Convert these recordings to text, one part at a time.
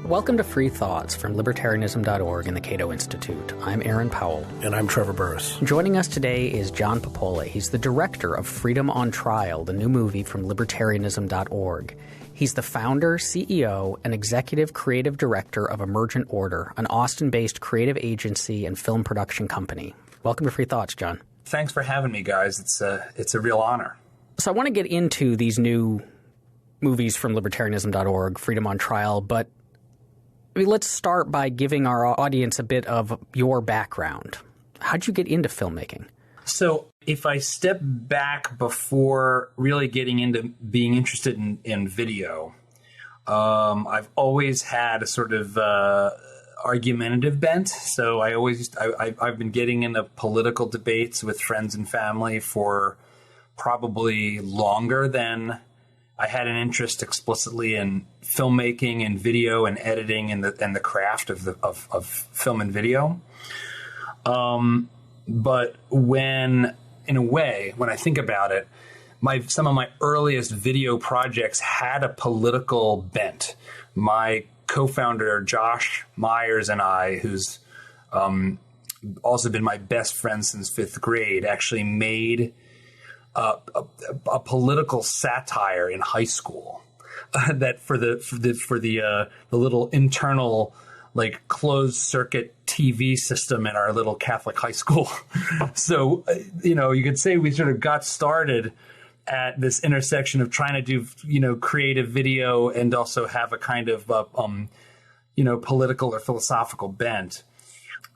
Welcome to Free Thoughts from Libertarianism.org and the Cato Institute. I'm Aaron Powell. And I'm Trevor Burrus. Joining us today is John Popole. He's the director of Freedom on Trial, the new movie from Libertarianism.org. He's the founder, CEO, and executive creative director of Emergent Order, an Austin-based creative agency and film production company. Welcome to Free Thoughts, John. Thanks for having me, guys. It's a real honor. So I want to get into these new movies from Libertarianism.org, Freedom on Trial, but let's start by giving our audience a bit of your background. How'd you get into filmmaking? So if I step back before really getting into being interested in video, I've always had a sort of argumentative bent. So I've been getting into political debates with friends and family for probably longer than I had an interest explicitly in filmmaking and video and editing and the craft of film and video. But when I think about it, some of my earliest video projects had a political bent. My co-founder Josh Myers and I, who's also been my best friend since fifth grade, actually made a political satire in high school that for the little internal, like, closed circuit TV system in our little Catholic high school. So, you could say we sort of got started at this intersection of trying to do, creative video and also have a kind of, political or philosophical bent.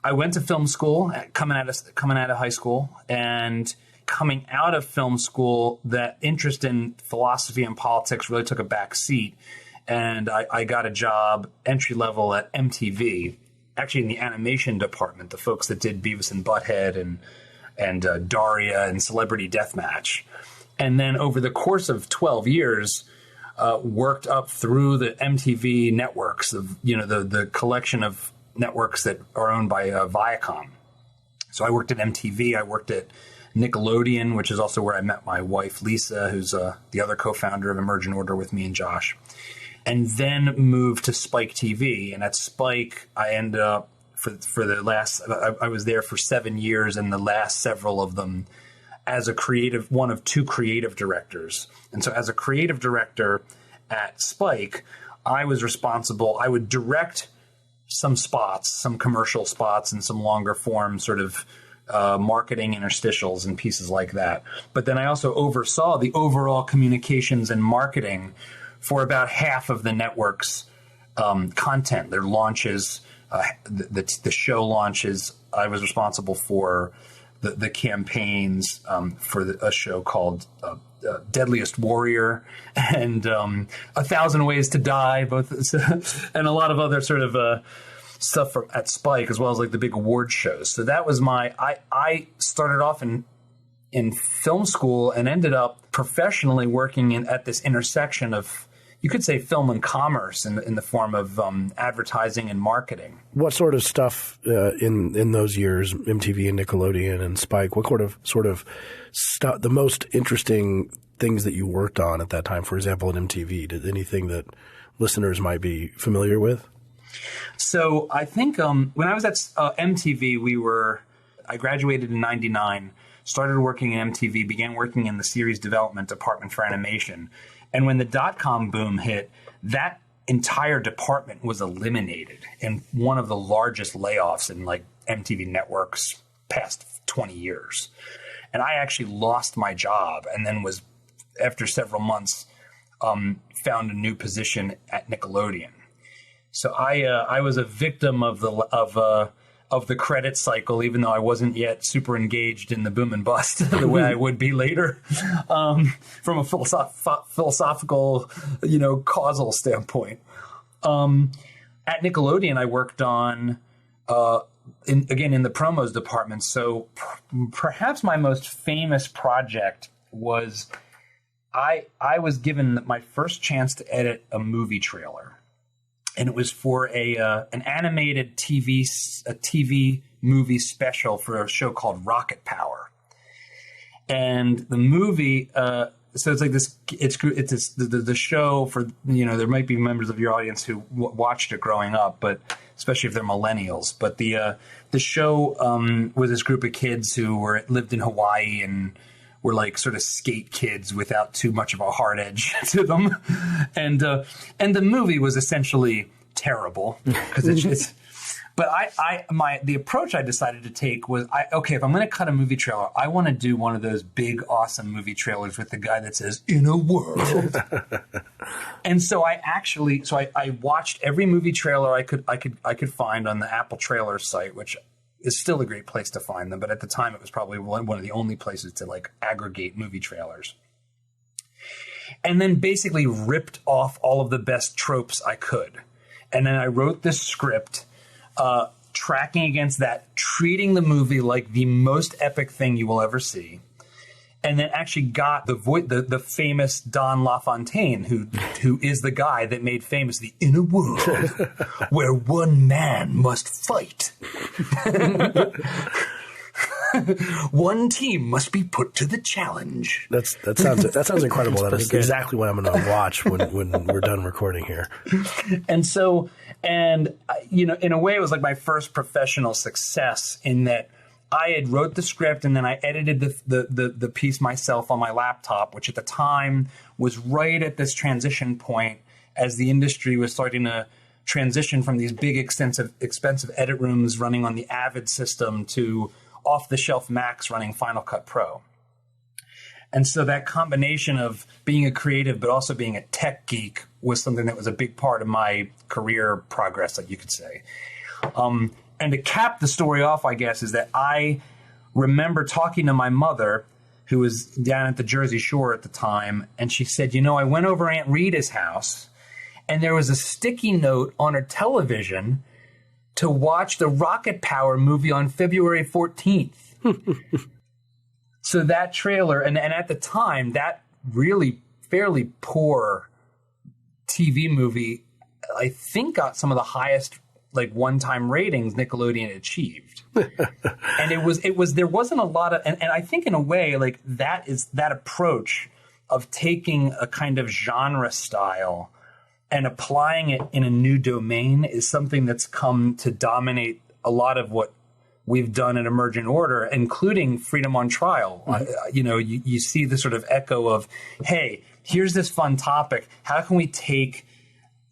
I went to film school coming out of high school, and coming out of film school, that interest in philosophy and politics really took a back seat. And I got a job entry level at MTV, actually in the animation department, the folks that did Beavis and Butthead and Daria and Celebrity Deathmatch. And then over the course of 12 years, worked up through the MTV networks, the collection of networks that are owned by Viacom. So I worked at MTV, I worked at Nickelodeon, which is also where I met my wife, Lisa, who's the other co-founder of Emergent Order with me and Josh. And then moved to Spike TV. And at Spike, I ended up for the last, I was there for 7 years, and the last several of them as one of two creative directors. And so as a creative director at Spike, I was responsible. I would direct some spots, some commercial spots, and some longer form sort of marketing interstitials and pieces like that. But then I also oversaw the overall communications and marketing for about half of the network's content, their launches, the show launches. I was responsible for the campaigns for a show called Deadliest Warrior and 1,000 Ways to Die, both, and a lot of other sort of stuff at Spike, as well as like the big award shows. So that was I started off in film school and ended up professionally working at this intersection of, you could say, film and commerce in the form of advertising and marketing. What sort of stuff in those years, MTV and Nickelodeon and Spike, what sort of stuff, the most interesting things that you worked on at that time, for example, at MTV? Did anything that listeners might be familiar with? So I think when I was at MTV, I graduated in 99, started working in MTV, began working in the series development department for animation. And when the dot-com boom hit, that entire department was eliminated in one of the largest layoffs in like MTV Network's past 20 years. And I actually lost my job, and then was, after several months, found a new position at Nickelodeon. So I was a victim of the credit cycle, even though I wasn't yet super engaged in the boom and bust the way I would be later, from a philosophical, causal standpoint. At Nickelodeon, I worked on, in the promos department. So perhaps my most famous project was I was given my first chance to edit a movie trailer. And it was for an animated TV movie special for a show called Rocket Power. And the movie so it's like this. It's the show for, you know, there might be members of your audience who watched it growing up, but especially if they're millennials. But the show was this group of kids who lived in Hawaii and were like sort of skate kids without too much of a hard edge to them, and the movie was essentially terrible because it's. But the approach I decided to take was, if I'm going to cut a movie trailer, I want to do one of those big, awesome movie trailers with the guy that says, "In a world." And so I watched every movie trailer I could find on the Apple Trailer site, which is still a great place to find them. But at the time, it was probably one of the only places to like aggregate movie trailers. And then basically ripped off all of the best tropes I could. And then I wrote this script, tracking against that, treating the movie like the most epic thing you will ever see, and then actually got the famous Don LaFontaine, who is the guy that made famous the "In a world where one man must fight, one team must be put to the challenge." That sounds incredible. That is exactly what I'm going to watch when we're done recording here. And so, you know, in a way, it was like my first professional success in that I had wrote the script and then I edited the piece myself on my laptop, which at the time was right at this transition point as the industry was starting to transition from these big, expensive edit rooms running on the Avid system to off-the-shelf Macs running Final Cut Pro. And so that combination of being a creative but also being a tech geek was something that was a big part of my career progress, like you could say. And to cap the story off, I guess, is that I remember talking to my mother, who was down at the Jersey Shore at the time, and she said, you know, I went over Aunt Rita's house, and there was a sticky note on her television to watch the Rocket Power movie on February 14th. So that trailer, and at the time, that really fairly poor TV movie, I think got some of the highest like one-time ratings Nickelodeon achieved. And there wasn't a lot of, and I think in a way, like that approach of taking a kind of genre style and applying it in a new domain is something that's come to dominate a lot of what we've done at Emergent Order, including Freedom on Trial. Mm-hmm. You know, you see the sort of echo of, hey, here's this fun topic. How can we take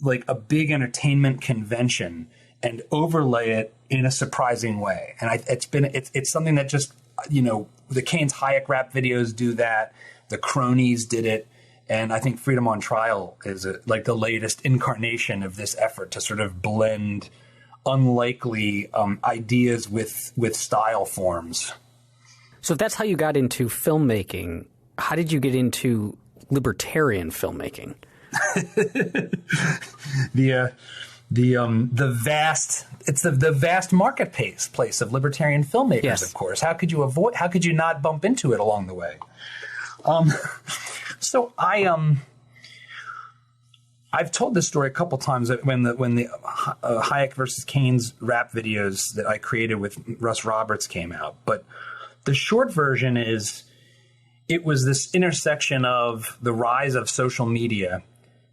like a big entertainment convention and overlay it in a surprising way? And it's something that just, you know, the Keynes Hayek rap videos do that. The Cronies did it. And I think Freedom on Trial is like the latest incarnation of this effort to sort of blend unlikely ideas with style forms. So if that's how you got into filmmaking, how did you get into libertarian filmmaking? the vast marketplace of libertarian filmmakers, yes. Of course. How could you not bump into it along the way? So I've told this story a couple times that when the Hayek versus Keynes rap videos that I created with Russ Roberts came out. But the short version is it was this intersection of the rise of social media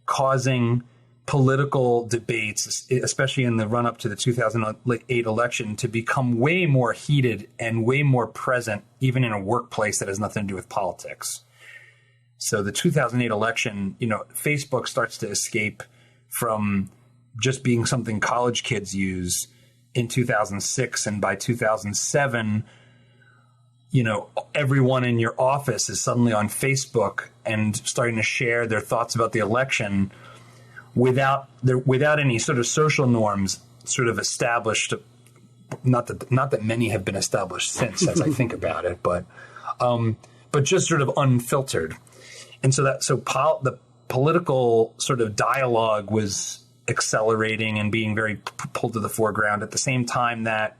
causing political debates, especially in the run-up to the 2008 election, to become way more heated and way more present, even in a workplace that has nothing to do with politics. So the 2008 election, you know, Facebook starts to escape from just being something college kids use in 2006. And by 2007, you know, everyone in your office is suddenly on Facebook and starting to share their thoughts about the election without any sort of social norms sort of established. Not that many have been established since, as I think about it, but just sort of unfiltered. And so the political sort of dialogue was accelerating and being very pulled to the foreground at the same time that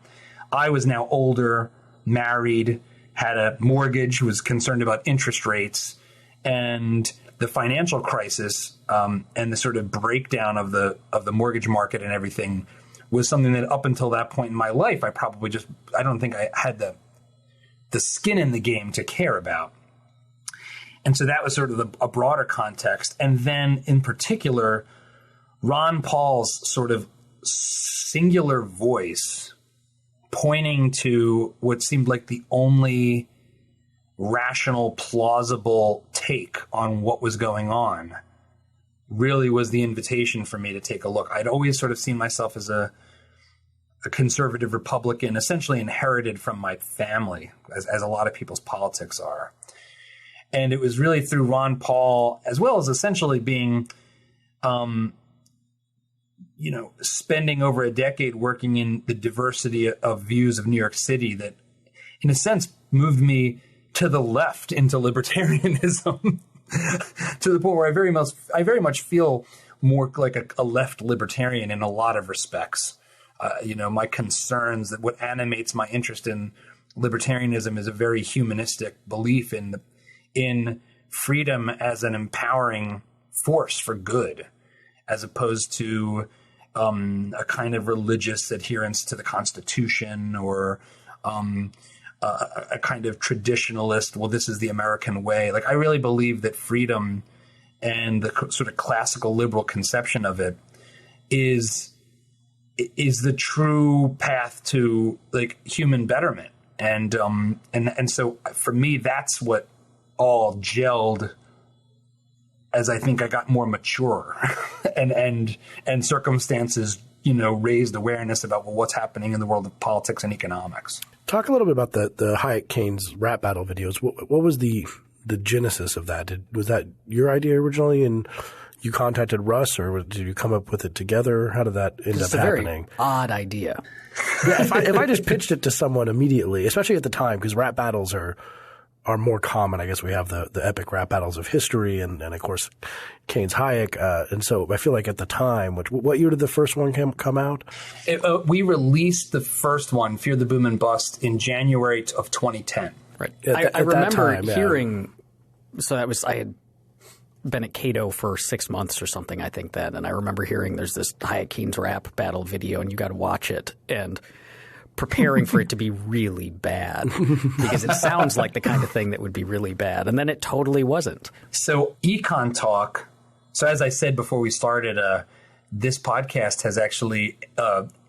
I was now older, married, had a mortgage, was concerned about interest rates, and the financial crisis and the sort of breakdown of the mortgage market and everything was something that up until that point in my life, I don't think I had the skin in the game to care about. And so that was sort of a broader context. And then in particular, Ron Paul's sort of singular voice pointing to what seemed like the only rational, plausible take on what was going on really was the invitation for me to take a look. I'd always sort of seen myself as a conservative Republican, essentially inherited from my family, as a lot of people's politics are. And it was really through Ron Paul, as well as essentially being, spending over a decade working in the diversity of views of New York City that, in a sense, moved me to the left into libertarianism to the point where I very much feel more like a left libertarian in a lot of respects. My concerns, that what animates my interest in libertarianism is a very humanistic belief in freedom as an empowering force for good, as opposed to a kind of religious adherence to the Constitution or a kind of traditionalist, well, this is the American way. Like, I really believe that freedom and the sort of classical liberal conception of it is the true path to like human betterment. And so for me, that's what all gelled as I think I got more mature and circumstances, raised awareness about what's happening in the world of politics and economics. Talk a little bit about the Hayek-Keynes rap battle videos. What was the genesis of that? Was that your idea originally and you contacted Russ, or did you come up with it together? How did that end up happening? It's a very odd idea. Yeah, if I just pitched it to someone immediately, especially at the time, because rap battles are more common. I guess we have the epic rap battles of history and of course Keynes Hayek. And so I feel like at the time, what year did the first one come out? We released the first one, Fear the Boom and Bust, in January of 2010. Right. I remember hearing, so that was, I had been at Cato for 6 months or something, I think then. And I remember hearing there's this Hayek-Keynes rap battle video and you got to watch it. And preparing for it to be really bad because it sounds like the kind of thing that would be really bad. And then it totally wasn't. So Econ Talk. So as I said before we started, this podcast has actually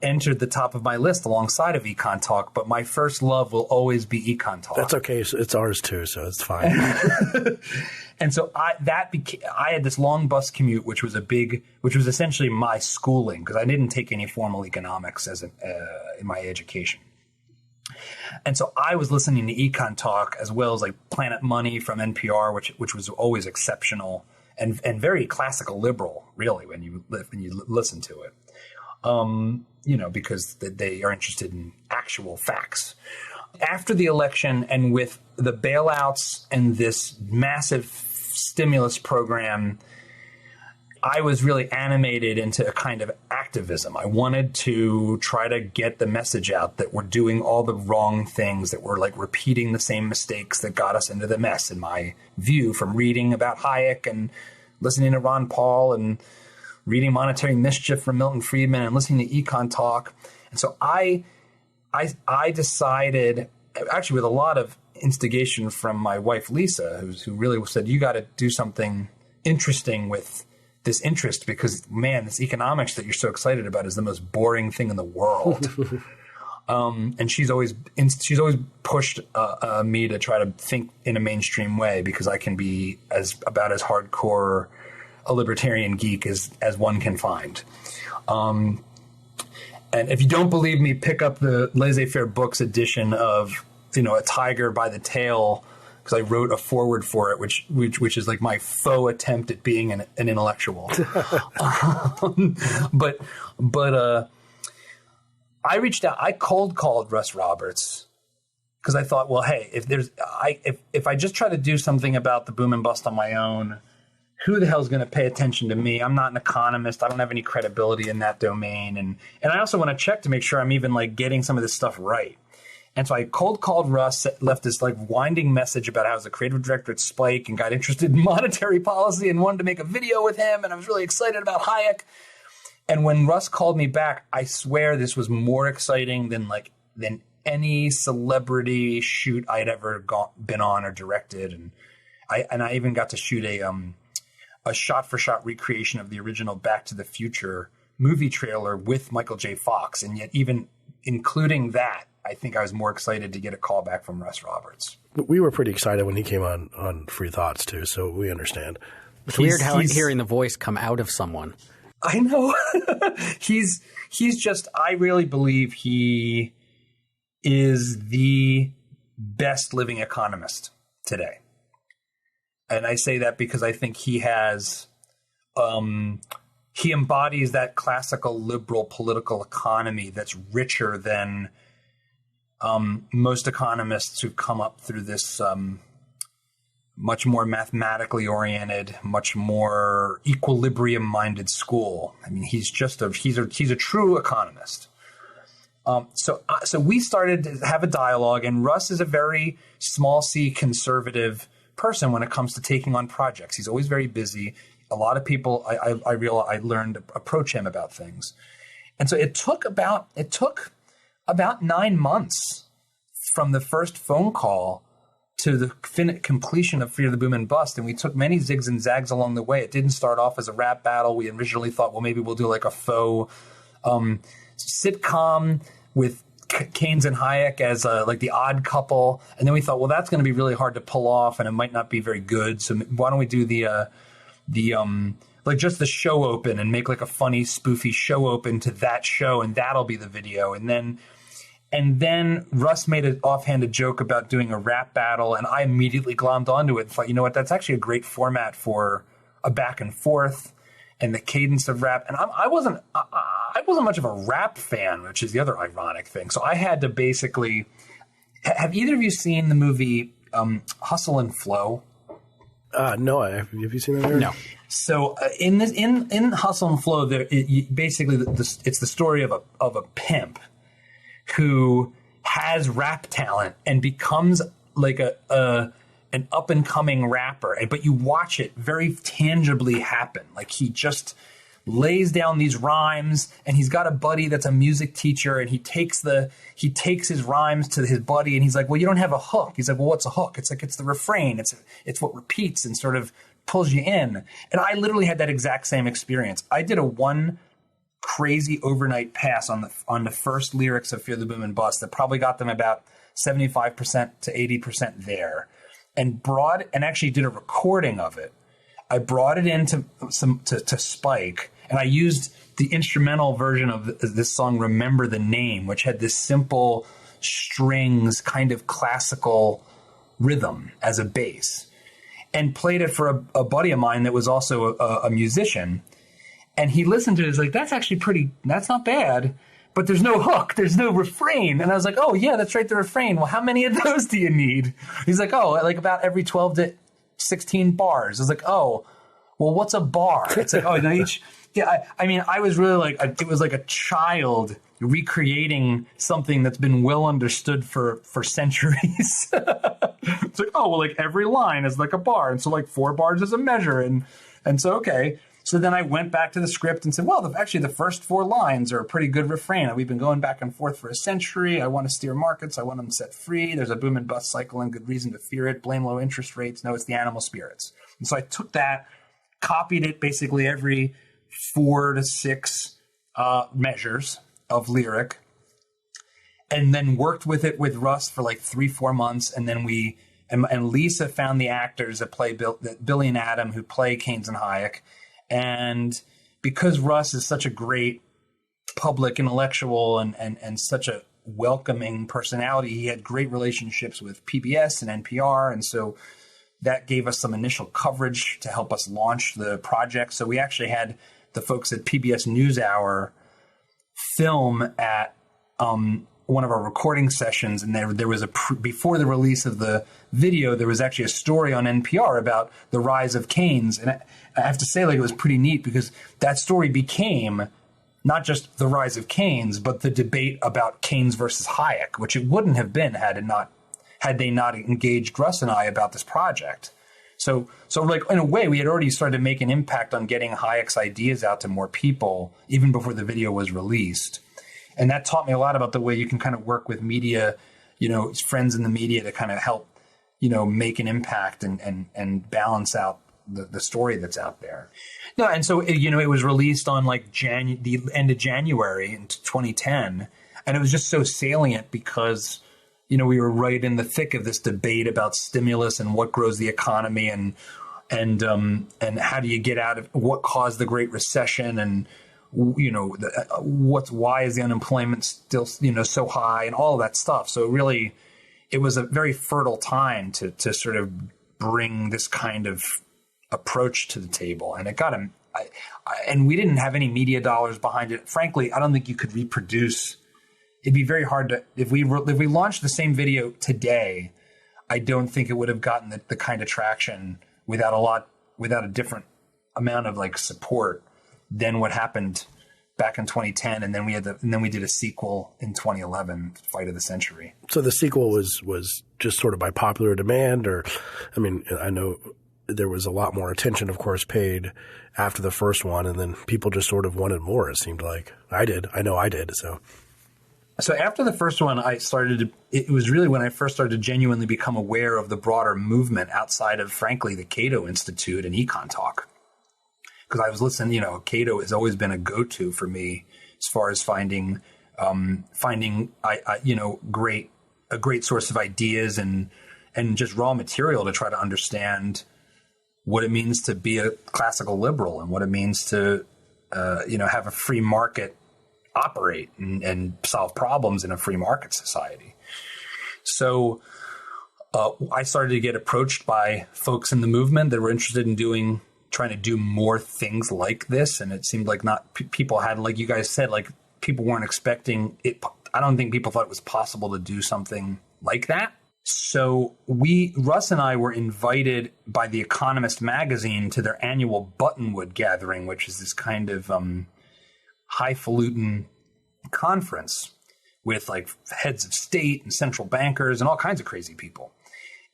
entered the top of my list alongside of Econ Talk. But my first love will always be Econ Talk. That's okay. It's ours too, so it's fine. And so I had this long bus commute, which was essentially my schooling, because I didn't take any formal economics in my education. And so I was listening to Econ Talk as well as like Planet Money from NPR, which was always exceptional and very classical liberal, really, when you listen to it, because they are interested in actual facts. After the election and with the bailouts and this massive stimulus program, I was really animated into a kind of activism. I wanted to try to get the message out that we're doing all the wrong things, that we're like repeating the same mistakes that got us into the mess, in my view, from reading about Hayek and listening to Ron Paul and reading Monetary Mischief from Milton Friedman and listening to Econ Talk. And so I decided, actually with a lot of instigation from my wife, Lisa, who really said, you got to do something interesting with this interest because, man, this economics that you're so excited about is the most boring thing in the world. And she's always pushed me to try to think in a mainstream way because I can be about as hardcore a libertarian geek as one can find. And if you don't believe me, pick up the Laissez-Faire Books edition of A Tiger by the Tail, because I wrote a foreword for it, which is like my faux attempt at being an intellectual. But I reached out. I cold called Russ Roberts because I thought, well, hey, if I just try to do something about the boom and bust on my own, who the hell's going to pay attention to me? I'm not an economist. I don't have any credibility in that domain, and I also want to check to make sure I'm even like getting some of this stuff right. And so I cold called Russ, left this like winding message about how I was a creative director at Spike and got interested in monetary policy and wanted to make a video with him. And I was really excited about Hayek. And when Russ called me back, I swear this was more exciting than any celebrity shoot I'd ever been on or directed. And I even got to shoot a shot-for-shot recreation of the original Back to the Future movie trailer with Michael J. Fox. And yet even including that, I think I was more excited to get a call back from Russ Roberts. We were pretty excited when he came on Free Thoughts too, so we understand. It's weird how hearing the voice come out of someone. I know. he's just, I really believe he is the best living economist today. And I say that because I think he has, he embodies that classical liberal political economy that's richer than most economists who've come up through this much more mathematically oriented, much more equilibrium-minded school. I mean, he's a true economist. So we started to have a dialogue, and Russ is a very small C conservative person when it comes to taking on projects. He's always very busy. A lot of people I learned to approach him about things. And so it took about 9 months from the first phone call to the completion of Fear the Boom and Bust. And we took many zigs and zags along the way. It didn't start off as a rap battle. We originally thought, well, maybe we'll do like a faux sitcom with Keynes and Hayek as like the odd couple. And then we thought, well, that's going to be really hard to pull off and it might not be very good. So why don't we do like just the show open and make like a funny spoofy show open to that show, and that'll be the video. And then Russ made an offhanded joke about doing a rap battle, and I immediately glommed onto it and thought, you know what, that's actually a great format for a back and forth and the cadence of rap. And I wasn't much of a rap fan, which is the other ironic thing. So I had to basically – have either of you seen the movie Hustle and Flow? No, have you seen that? No. So in Hustle and Flow, basically it's the story of a pimp who has rap talent and becomes like an up and coming rapper, but you watch it very tangibly happen. Like he just lays down these rhymes, and he's got a buddy that's a music teacher, and he takes his rhymes to his buddy, and he's like, well, you don't have a hook. He's like, well, what's a hook? It's like, it's the refrain. It's what repeats and sort of pulls you in. And I literally had that exact same experience. I did a one crazy overnight pass on the first lyrics of Fear the Boom and Bust that probably got them about 75% to 80% there, and actually did a recording of it. I brought it into to Spike, and I used the instrumental version of this song, Remember the Name, which had this simple strings kind of classical rhythm as a bass, and played it for a buddy of mine that was also a musician. And he listened to it. He's like, that's not bad, but there's no hook. There's no refrain. And I was like, oh, yeah, that's right, the refrain. Well, how many of those do you need? He's like, oh, like about every 12 to 16 bars. I was like, oh, well, what's a bar? It's like, oh, no, each. Yeah, I mean, I was really like, it was like a child recreating something that's been well understood for centuries. It's like, oh, well, like every line is like a bar. And so like 4 bars is a measure. And so, okay. So then I went back to the script and said, well, actually the first 4 lines are a pretty good refrain. We've been going back and forth for a century. I want to steer markets. I want them set free. There's a boom and bust cycle and good reason to fear it. Blame low interest rates. No, it's the animal spirits. And so I took that, copied it basically every 4 to 6 measures of lyric, and then worked with it with Russ for like 3-4 months. And then and Lisa found the actors that play Billy and Adam, who play Keynes and Hayek. And because Russ is such a great public intellectual and such a welcoming personality, he had great relationships with PBS and NPR. And so that gave us some initial coverage to help us launch the project. So we actually had the folks at PBS NewsHour film at one of our recording sessions, and there was before the release of the video, there was actually a story on NPR about the rise of Keynes. And I have to say, like, it was pretty neat because that story became not just the rise of Keynes, but the debate about Keynes versus Hayek, which it wouldn't have been had they not engaged Russ and I about this project. So like, in a way, we had already started to make an impact on getting Hayek's ideas out to more people even before the video was released. And that taught me a lot about the way you can kind of work with media, friends in the media to kind of help make an impact and balance out the story that's out there. No, and so, it was released on like the end of January in 2010. And it was just so salient because, we were right in the thick of this debate about stimulus and what grows the economy and how do you get out of what caused the Great Recession and, why is the unemployment still, so high and all of that stuff. So really, it was a very fertile time to sort of bring this kind of approach to the table. And it got him, and we didn't have any media dollars behind it. Frankly, I don't think you could reproduce. It'd be very hard to, if we launched the same video today, I don't think it would have gotten the kind of traction without a different amount of like support than what happened back in 2010. And then we did a sequel in 2011, Fight of the Century. So the sequel was just sort of by popular demand, or, I mean, I know there was a lot more attention, of course, paid after the first one, and then people just sort of wanted more, it seemed like. I know I did. So after the first one, it was really when I first started to genuinely become aware of the broader movement outside of, frankly, the Cato Institute and Econ Talk. Because I was listening, Cato has always been a go-to for me as far as finding a great source of ideas and just raw material to try to understand what it means to be a classical liberal and what it means to, have a free market operate and solve problems in a free market society. So I started to get approached by folks in the movement that were interested in trying to do more things like this. And it seemed like people had, like you guys said, like people weren't expecting it. I don't think people thought it was possible to do something like that. So Russ and I were invited by The Economist magazine to their annual Buttonwood gathering, which is this kind of highfalutin conference with like heads of state and central bankers and all kinds of crazy people.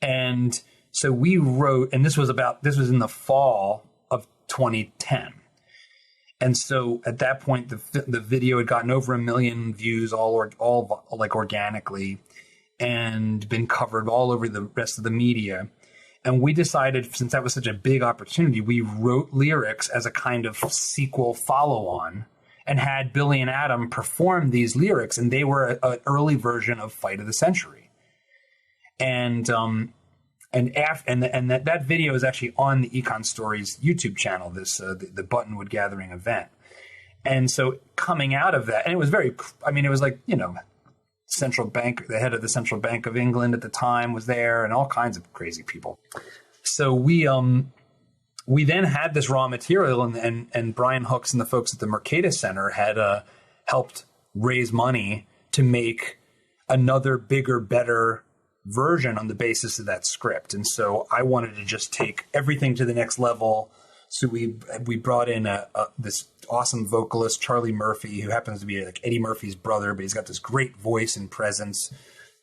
And so we wrote, and this was in the fall of 2010. And so at that point, the video had gotten over 1 million views, all like organically, and been covered all over the rest of the media. And we decided, since that was such a big opportunity, we wrote lyrics as a kind of sequel follow-on and had Billy and Adam perform these lyrics, and they were an early version of Fight of the Century. And that video is actually on the Econ Stories YouTube channel, the Buttonwood Gathering event. And so coming out of that, and it was it was like, central bank, the head of the Central Bank of England at the time was there, and all kinds of crazy people. So we then had this raw material, and Brian Hooks and the folks at the Mercatus Center had helped raise money to make another bigger, better version on the basis of that script. And so I wanted to just take everything to the next level. So we brought in this awesome vocalist, Charlie Murphy, who happens to be like Eddie Murphy's brother, but he's got this great voice and presence.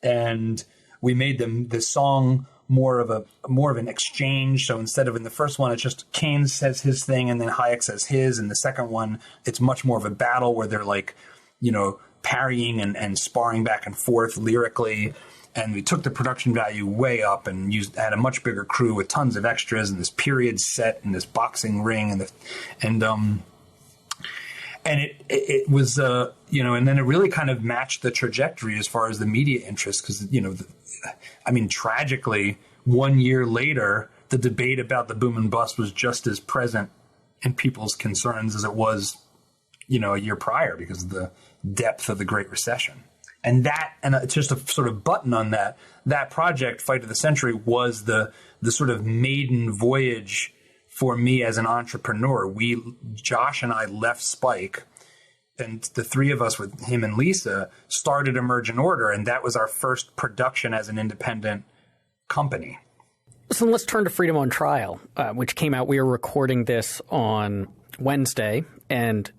And we made the song more of an exchange. So instead of in the first one, it's just Keynes says his thing and then Hayek says his. And the second one, it's much more of a battle where they're like, parrying and sparring back and forth lyrically. And we took the production value way up and had a much bigger crew with tons of extras and this period set and this boxing ring and it was and then it really kind of matched the trajectory as far as the media interest, because tragically 1 year later the debate about the boom and bust was just as present in people's concerns as it was a year prior because of the depth of the Great Recession. And it's just a sort of button on that project, Fight of the Century, was the sort of maiden voyage for me as an entrepreneur. Josh and I left Spike, and the three of us with him and Lisa started Emergent Order, and that was our first production as an independent company. So let's turn to Freedom on Trial, which came out. We were recording this on Wednesday, and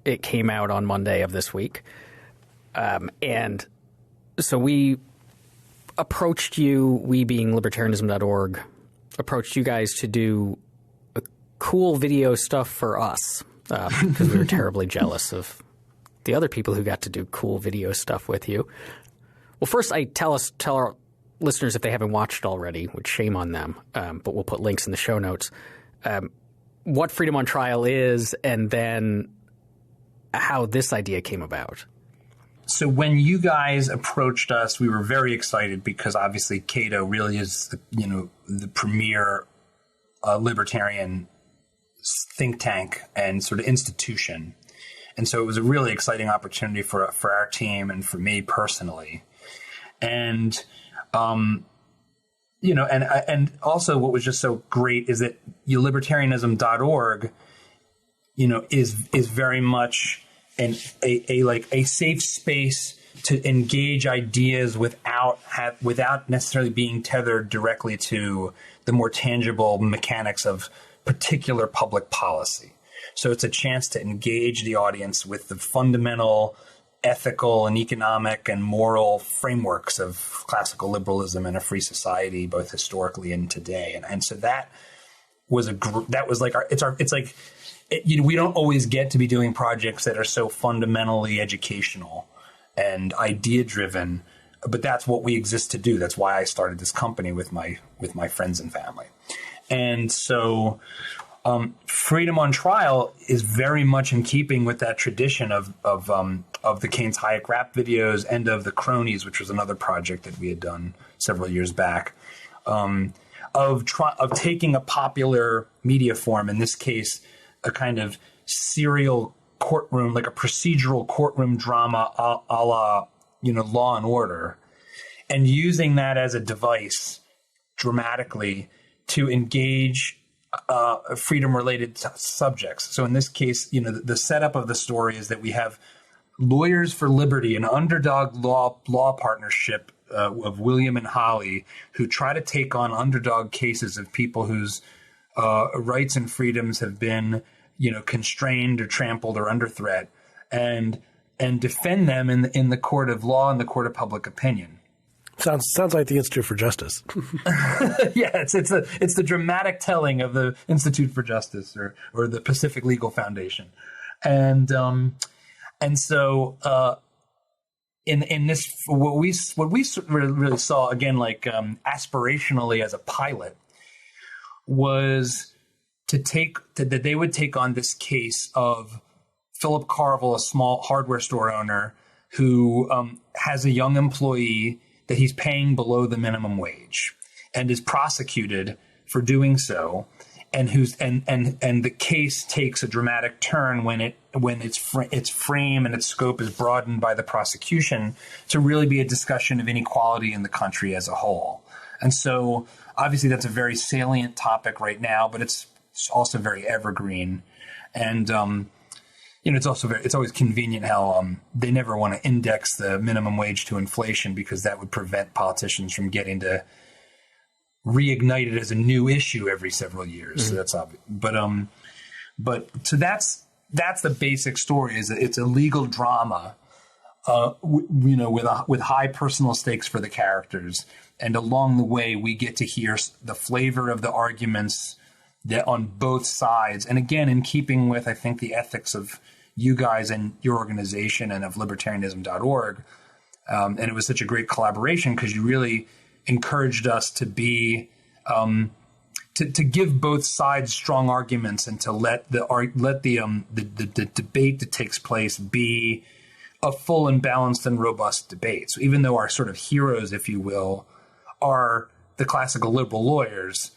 it came out on Monday of this week. And so we approached you, we being libertarianism.org, approached you guys to do cool video stuff for us because we were terribly jealous of the other people who got to do cool video stuff with you. Well, first, tell listeners, if they haven't watched it already, which shame on them, but we'll put links in the show notes, what Freedom on Trial is, and then how this idea came about. So when you guys approached us, we were very excited because obviously Cato really is the premier libertarian think tank and sort of institution. And so it was a really exciting opportunity for our team and for me personally. And, and also what was just so great is that libertarianism.org, is very much a safe space to engage ideas without necessarily being tethered directly to the more tangible mechanics of particular public policy. So it's a chance to engage the audience with the fundamental ethical and economic and moral frameworks of classical liberalism and a free society, both historically and today. And so that was we don't always get to be doing projects that are so fundamentally educational and idea driven, but that's what we exist to do. That's why I started this company with my friends and family. And so Freedom on Trial is very much in keeping with that tradition of the Keynes Hayek rap videos and of the Cronies, which was another project that we had done several years back, of taking a popular media form, in this case, a kind of serial courtroom, like a procedural courtroom drama a la, Law and Order, and using that as a device dramatically to engage freedom-related subjects. So in this case, the setup of the story is that we have Lawyers for Liberty, an underdog law partnership of William and Holly, who try to take on underdog cases of people whose rights and freedoms have been, constrained or trampled or under threat, and defend them in the court of law and the court of public opinion. Sounds like the Institute for Justice. Yeah, it's the dramatic telling of the Institute for Justice or the Pacific Legal Foundation, and so in this what we really saw again, like aspirationally as a pilot, was that they would take on this case of Philip Carville, a small hardware store owner who has a young employee that he's paying below the minimum wage and is prosecuted for doing so, and the case takes a dramatic turn when its frame and its scope is broadened by the prosecution to really be a discussion of inequality in the country as a whole. And so obviously that's a very salient topic right now, but it's also very evergreen. And it's always convenient how they never want to index the minimum wage to inflation, because that would prevent politicians from getting to reignite it as a new issue every several years. Mm-hmm. So that's obvious. So that's the basic story. Is that it's a legal drama, with high personal stakes for the characters, and along the way we get to hear the flavor of the arguments that on both sides, and again in keeping with, I think, the ethics of you guys and your organization and of libertarianism.org. And it was such a great collaboration because you really encouraged us to be, to give both sides strong arguments, and to let the debate that takes place be a full and balanced and robust debate. So even though our sort of heroes, if you will, are the classical liberal lawyers,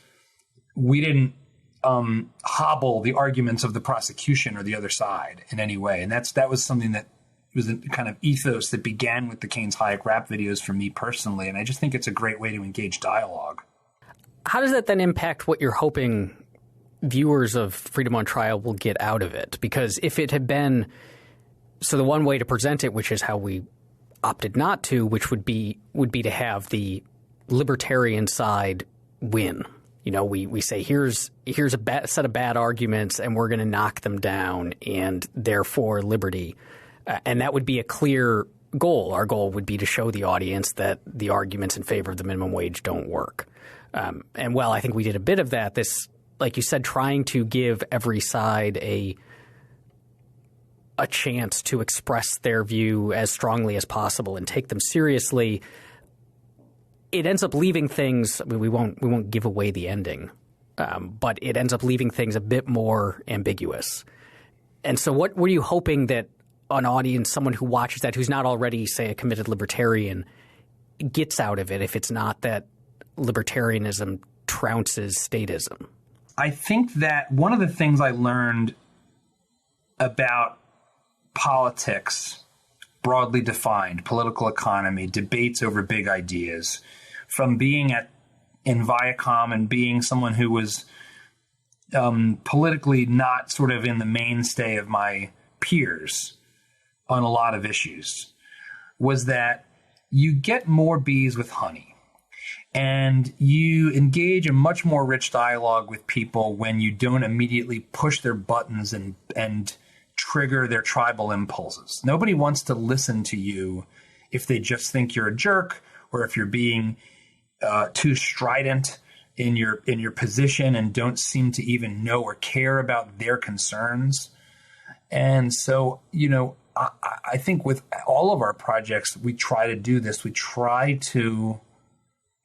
we didn't hobble the arguments of the prosecution or the other side in any way. And that was something that was a kind of ethos that began with the Keynes Hayek rap videos for me personally. And I just think it's a great way to engage dialogue. How does that then impact what you're hoping viewers of Freedom on Trial will get out of it? Because if it had been, so the one way to present it, which is how we opted not to, which would be to have the libertarian side win. We say, here's a set of bad arguments, and we're going to knock them down, and therefore liberty. And that would be a clear goal. Our goal would be to show the audience that the arguments in favor of the minimum wage don't work. And while I think we did a bit of that, this, like you said, trying to give every side a chance to express their view as strongly as possible and take them seriously, it ends up leaving things. I mean, we won't give away the ending, but it ends up leaving things a bit more ambiguous. And so, what were you hoping that an audience, someone who watches that, who's not already, say, a committed libertarian, gets out of it if it's not that libertarianism trounces statism? I think that one of the things I learned about politics, broadly defined, political economy, debates over big ideas, from being in Viacom and being someone who was politically not sort of in the mainstay of my peers on a lot of issues, was that you get more bees with honey. And you engage in much more rich dialogue with people when you don't immediately push their buttons and trigger their tribal impulses. Nobody wants to listen to you if they just think you're a jerk, or if you're being too strident in your position and don't seem to even know or care about their concerns. And so, I think with all of our projects, we try to do this. We try to,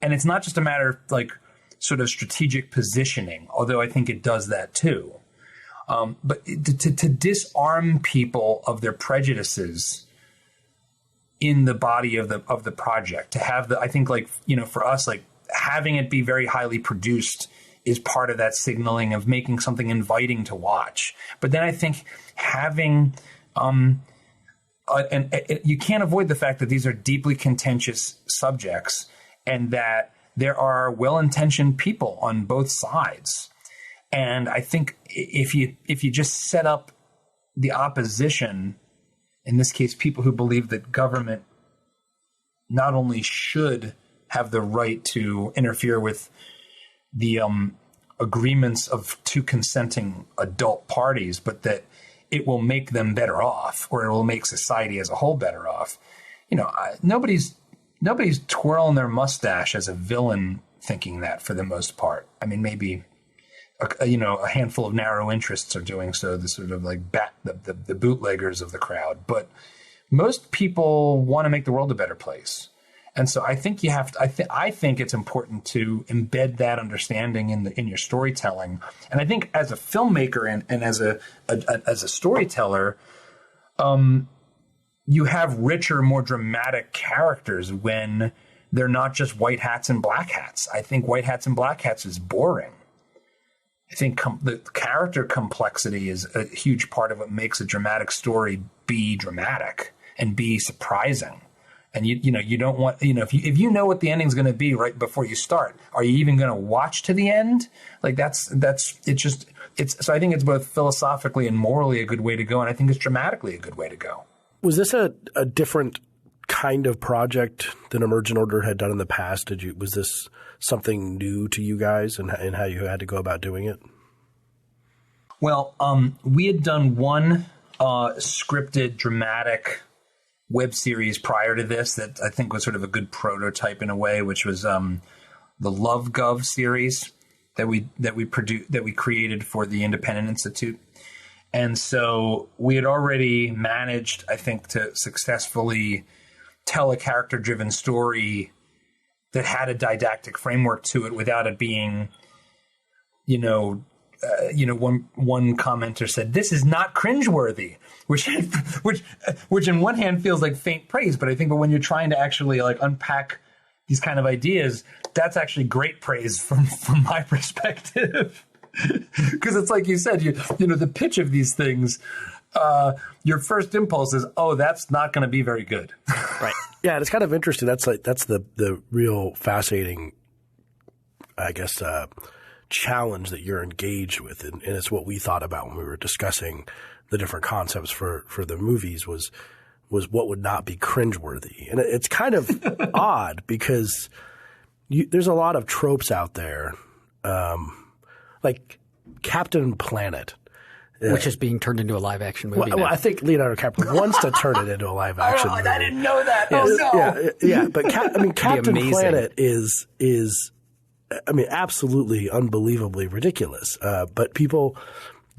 and it's not just a matter of like sort of strategic positioning, although I think it does that too. But to disarm people of their prejudices in the body of the project, to have I think like, for us, like having it be very highly produced is part of that signaling of making something inviting to watch. But then I think having, you can't avoid the fact that these are deeply contentious subjects and that there are well-intentioned people on both sides. And I think if you just set up the opposition, in this case, people who believe that government not only should have the right to interfere with the agreements of two consenting adult parties, but that it will make them better off, or it will make society as a whole better off. Nobody's twirling their mustache as a villain thinking that, for the most part. I mean, maybe a handful of narrow interests are doing so, the sort of like the bootleggers of the crowd. But most people want to make the world a better place. And so I think you have to, I think it's important to embed that understanding in your storytelling. And I think as a filmmaker and as a storyteller, you have richer, more dramatic characters when they're not just white hats and black hats. I think white hats and black hats is boring. I think the character complexity is a huge part of what makes a dramatic story be dramatic and be surprising. And you don't want, if you know what the ending's going to be right before you start, are you even going to watch to the end? Like so I think it's both philosophically and morally a good way to go, and I think it's dramatically a good way to go. Was this a different kind of project than Emergent Order had done in the past? Was this something new to you guys and how you had to go about doing it? Well, we had done one scripted dramatic web series prior to this that I think was sort of a good prototype in a way, which was the Love Gov series that we created for the Independent Institute. And so we had already managed, I think, to successfully tell a character-driven story that had a didactic framework to it without it being, one commenter said, "This is not cringeworthy," which in one hand feels like faint praise, but I think when you're trying to actually like unpack these kind of ideas, that's actually great praise from my perspective. Because it's like you said, the pitch of these things, your first impulse is, oh, that's not going to be very good. Right. Yeah, and it's kind of interesting. That's the real fascinating, I guess, challenge that you're engaged with, and it's what we thought about when we were discussing the different concepts for the movies was what would not be cringeworthy. And it's kind of odd because there's a lot of tropes out there, like Captain Planet. Which is being turned into a live-action movie. Well, I think Leonardo DiCaprio wants to turn it into a live-action movie. I didn't know that. Yes, Oh, no. Yeah. But Captain Planet is absolutely unbelievably ridiculous. But people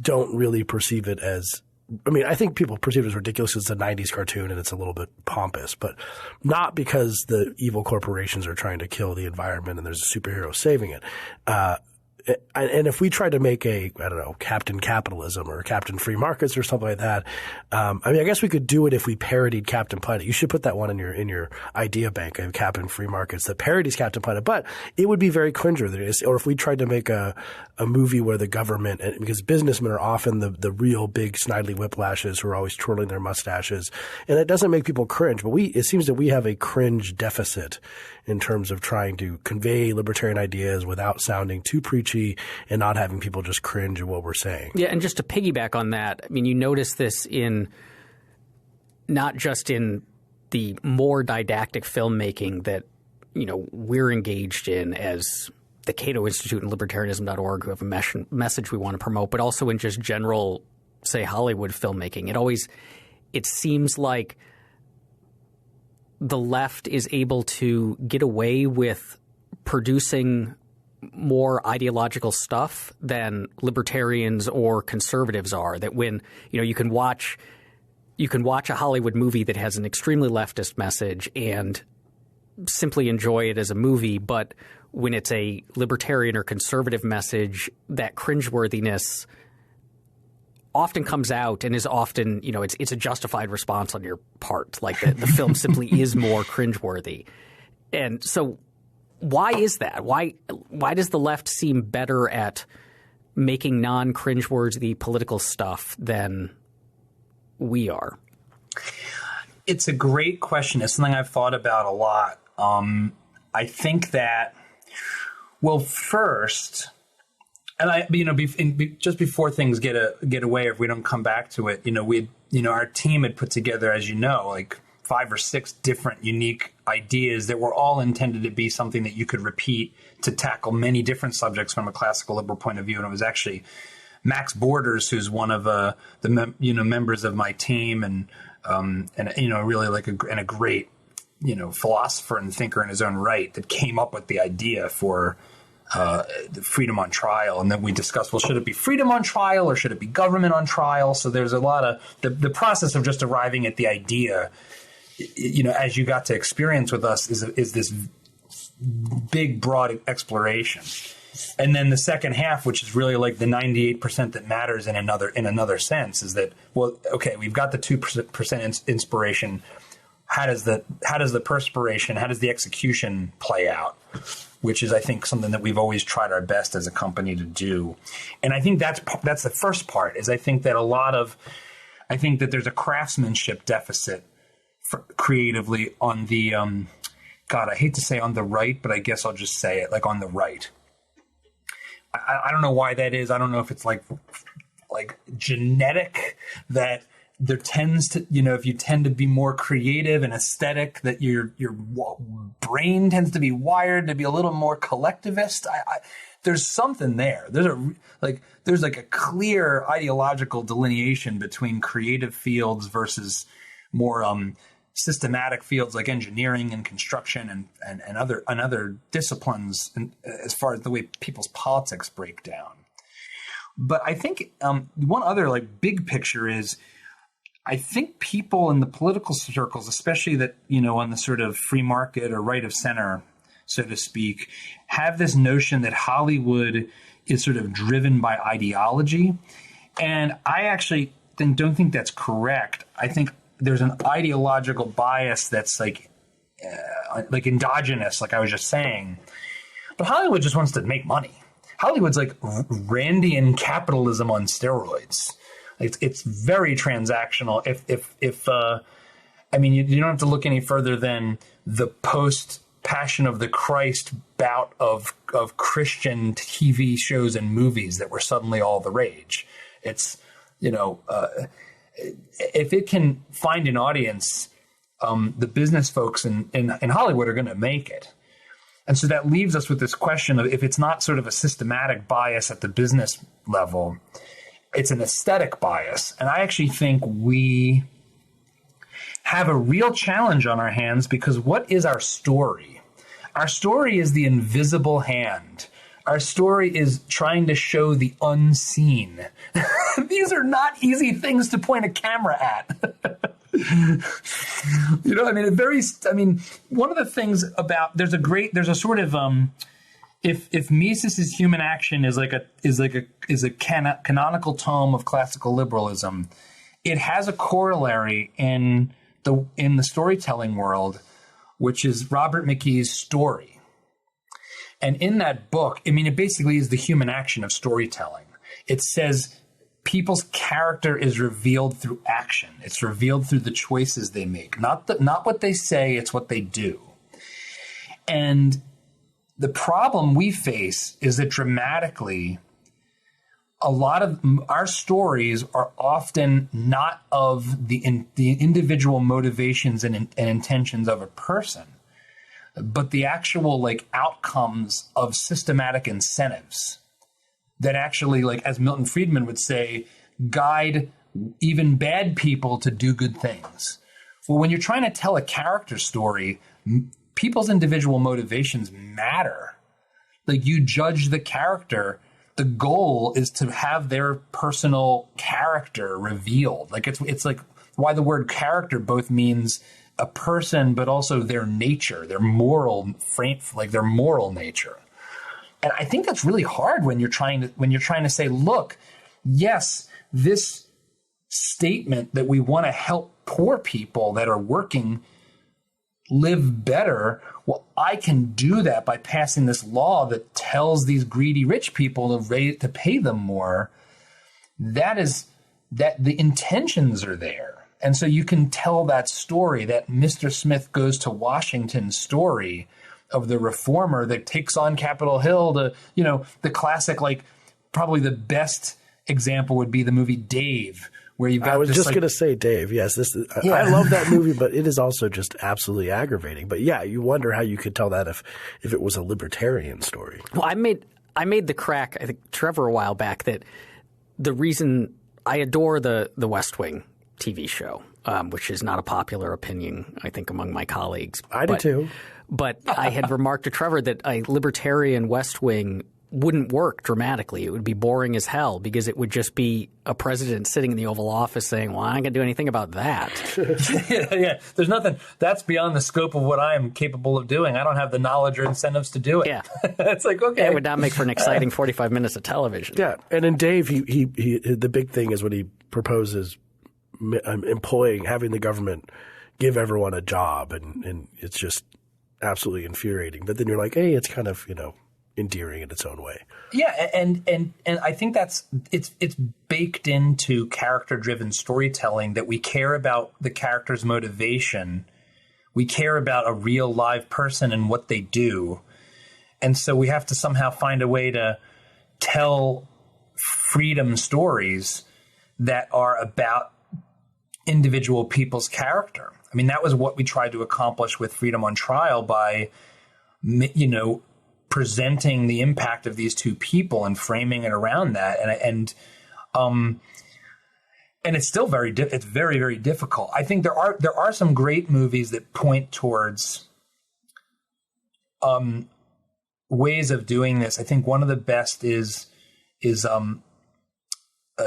don't really perceive it as I mean, I think people perceive it as ridiculous. It's a 90s cartoon and it's a little bit pompous, but not because the evil corporations are trying to kill the environment and there's a superhero saving it. And if we tried to make I don't know, Captain Capitalism or Captain Free Markets or something like that, I mean, I guess we could do it if we parodied Captain Planet. You should put that one in your idea bank of Captain Free Markets that parodies Captain Planet, but it would be very cringeworthy. Or if we tried to make a movie where the government, because businessmen are often the real big snidely whiplashes who are always twirling their mustaches, and it doesn't make people cringe, but it seems that we have a cringe deficit in terms of trying to convey libertarian ideas without sounding too preachy and not having people just cringe at what we're saying. Yeah, and just to piggyback on that, I mean, you notice this not just in the more didactic filmmaking that, we're engaged in as the Cato Institute and Libertarianism.org, who have a message we want to promote, but also in just general, say, Hollywood filmmaking. It seems like the left is able to get away with producing more ideological stuff than libertarians or conservatives are. That when you can watch a Hollywood movie that has an extremely leftist message and simply enjoy it as a movie, but when it's a libertarian or conservative message, that cringeworthiness often comes out and is often, it's a justified response on your part. Like the film simply is more cringeworthy. And so why is that? Why does the left seem better at making non-cringeworthy political stuff than we are? It's a great question. It's something I've thought about a lot. I think that, well, first, and just before things get away, if we don't come back to it, our team had put together, as you know, like 5 or 6 different unique ideas that were all intended to be something that you could repeat to tackle many different subjects from a classical liberal point of view. And it was actually Max Borders, who's one of the members of my team, and really like a great philosopher and thinker in his own right, that came up with the idea for the freedom on trial. And then we discussed, well, should it be freedom on trial or should it be government on trial? So there's a lot of the process of just arriving at the idea, as you got to experience with us, is this big, broad exploration. And then the second half, which is really like the 98% that matters in another sense, is that, well, okay, we've got the 2% inspiration. How does the perspiration, how does the execution play out? Which is, I think, something that we've always tried our best as a company to do. And I think that's the first part, is I think that there's a craftsmanship deficit creatively on the, I hate to say on the right, but I guess I'll just say it, like on the right. I don't know why that is. I don't know if it's like genetic, that there tends to, if you tend to be more creative and aesthetic, that your brain tends to be wired to be a little more collectivist. There's something there. There's a clear ideological delineation between creative fields versus more systematic fields like engineering and construction and other disciplines, as far as the way people's politics break down. But I think one other big picture is, I think people in the political circles, especially that, on the sort of free market or right of center, so to speak, have this notion that Hollywood is sort of driven by ideology. And I actually don't think that's correct. I think there's an ideological bias that's like endogenous, like I was just saying. But Hollywood just wants to make money. Hollywood's like Randian capitalism on steroids. It's very transactional. You don't have to look any further than the post Passion of the Christ bout of Christian TV shows and movies that were suddenly all the rage. It's, if it can find an audience, the business folks in Hollywood are going to make it. And so that leaves us with this question of, if it's not sort of a systematic bias at the business level, it's an aesthetic bias. And I actually think we have a real challenge on our hands, because what is our story? Our story is the invisible hand Our story is trying to show the unseen. These are not easy things to point a camera at. You know, I mean, one of the things about there's a sort of if Mises' Human Action is a canonical tome of classical liberalism, it has a corollary in the storytelling world, which is Robert McKee's Story. And in that book, I mean, it basically is the human action of storytelling. It says people's character is revealed through action. It's revealed through the choices they make, not what they say, it's what they do. And the problem we face is that dramatically, a lot of our stories are often not of the individual motivations and intentions of a person, but the actual like outcomes of systematic incentives that actually, like as Milton Friedman would say, guide even bad people to do good things. Well, when you're trying to tell a character story, people's individual motivations matter. Like you judge the character. The goal is to have their personal character revealed. Like it's like why the word character both means a person, but also their nature, their moral frame, like their moral nature. And I think that's really hard when you're trying to say, look, yes, this statement that we want to help poor people that are working live better. Well, I can do that by passing this law that tells these greedy rich people to pay them more. That the intentions are there. And so you can tell that story, that Mr. Smith Goes to Washington story of the reformer that takes on Capitol Hill to, you know, the classic, like probably the best example would be the movie Dave, where you've got I was this, just like, going to say Dave. Yes, I love that movie, but it is also just absolutely aggravating. But yeah, you wonder how you could tell that if it was a libertarian story. Well, I made the crack, I think, Trevor, a while back, that the reason I adore the West Wing TV show, which is not a popular opinion, I think, among my colleagues. I do too. But I had remarked to Trevor that a libertarian West Wing wouldn't work dramatically. It would be boring as hell because it would just be a president sitting in the Oval Office saying, well, I ain't going to do anything about that. Yeah. There's nothing – that's beyond the scope of what I am capable of doing. I don't have the knowledge or incentives to do it. Yeah. It's like, okay. It would not make for an exciting 45 minutes of television. Yeah. And in Dave, he the big thing is when he proposes having the government give everyone a job, and it's just absolutely infuriating. But then you're like, hey, it's kind of, you know, endearing in its own way. Yeah, and I think it's baked into character-driven storytelling that we care about the character's motivation. We care about a real live person and what they do. And so we have to somehow find a way to tell freedom stories that are about individual people's character. I mean, that was what we tried to accomplish with Freedom on Trial by, you know, presenting the impact of these two people and framing it around that. And it's still it's very, very difficult. I think there are some great movies that point towards ways of doing this. I think one of the best is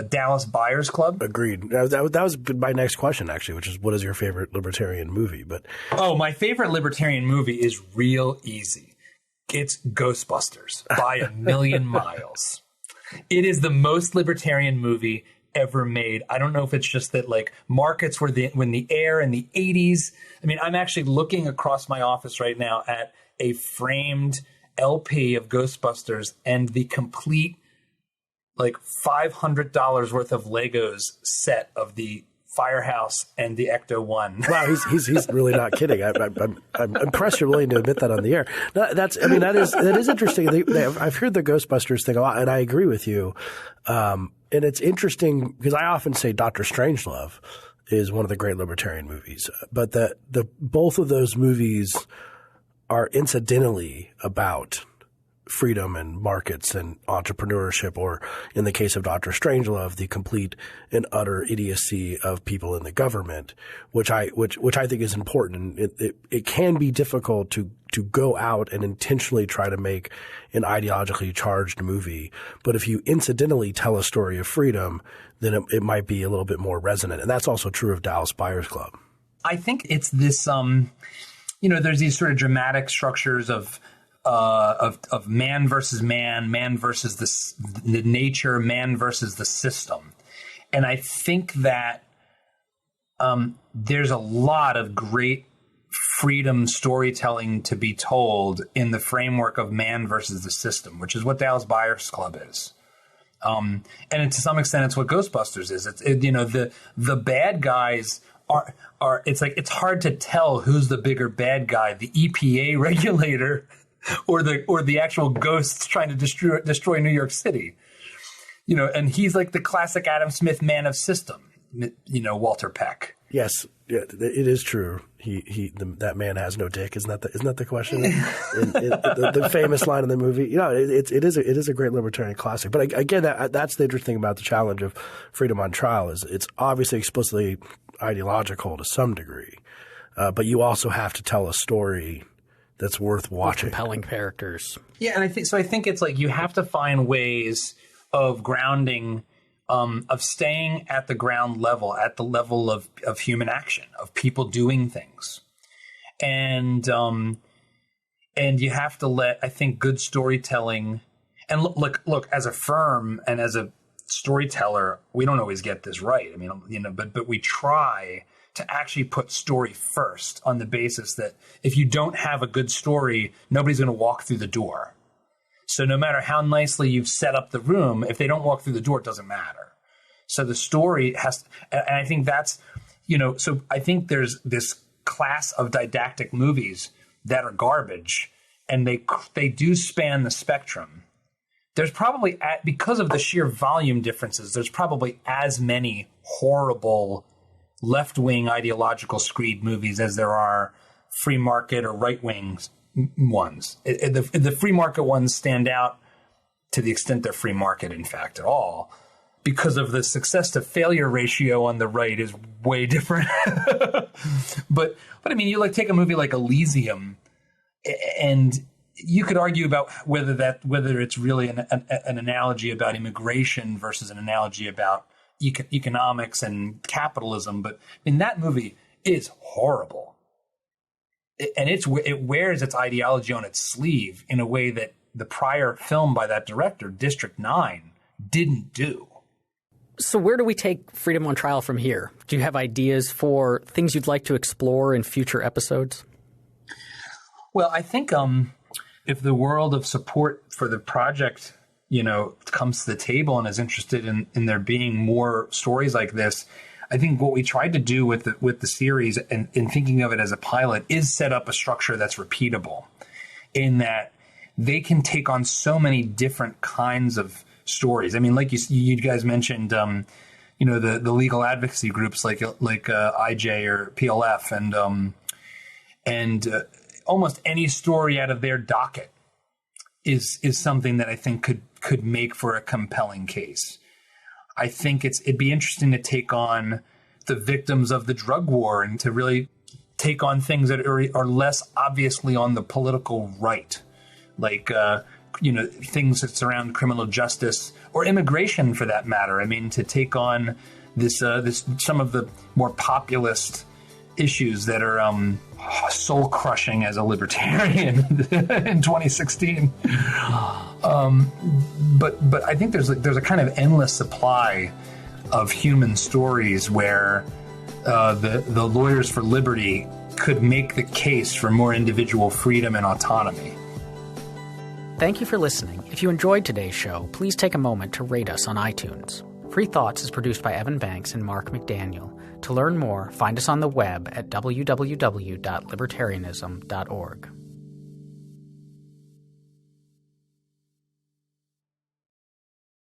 Dallas Buyers Club. Agreed. That was my next question, actually, which is, what is your favorite libertarian movie? But my favorite libertarian movie is real easy. It's Ghostbusters by a million miles. It is the most libertarian movie ever made. I don't know if it's just that like markets were when the air in the 80s. I mean, I'm actually looking across my office right now at a framed LP of Ghostbusters and the complete like $500 worth of Legos set of the Firehouse and the Ecto-1. Wow, he's really not kidding. I'm impressed you're willing to admit that on the air. That is interesting. I've heard the Ghostbusters thing a lot, and I agree with you. And it's interesting because I often say Dr. Strangelove is one of the great libertarian movies, but both of those movies are incidentally about freedom and markets and entrepreneurship, or in the case of Dr. Strangelove, the complete and utter idiocy of people in the government, which I think is important. It can be difficult to go out and intentionally try to make an ideologically charged movie, but if you incidentally tell a story of freedom, then it might be a little bit more resonant. And that's also true of Dallas Buyers Club. I think it's this, there's these sort of dramatic structures of man versus man versus the nature, man versus the system. And I think that there's a lot of great freedom storytelling to be told in the framework of man versus the system, which is what Dallas Buyers Club is. And to some extent, it's what Ghostbusters is. The bad guys are it's like it's hard to tell who's the bigger bad guy, the EPA regulator or the actual ghosts trying to destroy New York City. And he's like the classic Adam Smith man of system, Walter Peck. Yes, yeah, it is true. That man has no dick. Isn't that the question? the famous line in the movie. It is a great libertarian classic. But again, that's the interesting thing about the challenge of Freedom on Trial is it's obviously explicitly ideological to some degree, but you also have to tell a story that's worth watching. With compelling characters. Yeah, and I think it's like you have to find ways of grounding. Of staying at the ground level, at the level of human action, of people doing things. And you have to let, I think, good storytelling and look, as a firm and as a storyteller, we don't always get this right. I mean, but we try to actually put story first on the basis that if you don't have a good story, nobody's going to walk through the door. So no matter how nicely you've set up the room, if they don't walk through the door, it doesn't matter. So the story has – and I think that's – so I think there's this class of didactic movies that are garbage, and they do span the spectrum. There's probably – because of the sheer volume differences, there's probably as many horrible left-wing ideological screed movies as there are free market or right-wing ones. The free market ones stand out to the extent they're free market, in fact, at all, because of the success to failure ratio on the right is way different. but I mean, you take a movie like Elysium, and you could argue about whether it's really an analogy about immigration versus an analogy about economics and capitalism. But I mean, that movie is horrible. And it wears its ideology on its sleeve in a way that the prior film by that director, District 9, didn't do. So where do we take Freedom on Trial from here? Do you have ideas for things you'd like to explore in future episodes? Well, I think if the world of support for the project, comes to the table and is interested in there being more stories like this, I think what we tried to do with the series and in thinking of it as a pilot is set up a structure that's repeatable in that they can take on so many different kinds of stories. I mean, like you guys mentioned, the legal advocacy groups like IJ or PLF and almost any story out of their docket is something that I think could make for a compelling case. I think it'd be interesting to take on the victims of the drug war and to really take on things that are less obviously on the political right, like things that surround criminal justice or immigration, for that matter. I mean, to take on this some of the more populist issues that are soul crushing as a libertarian in 2016. But I think there's a kind of endless supply of human stories where the lawyers for liberty could make the case for more individual freedom and autonomy. Thank you for listening. If you enjoyed today's show, please take a moment to rate us on iTunes. Free Thoughts is produced by Evan Banks and Mark McDaniel. To learn more, find us on the web at www.libertarianism.org.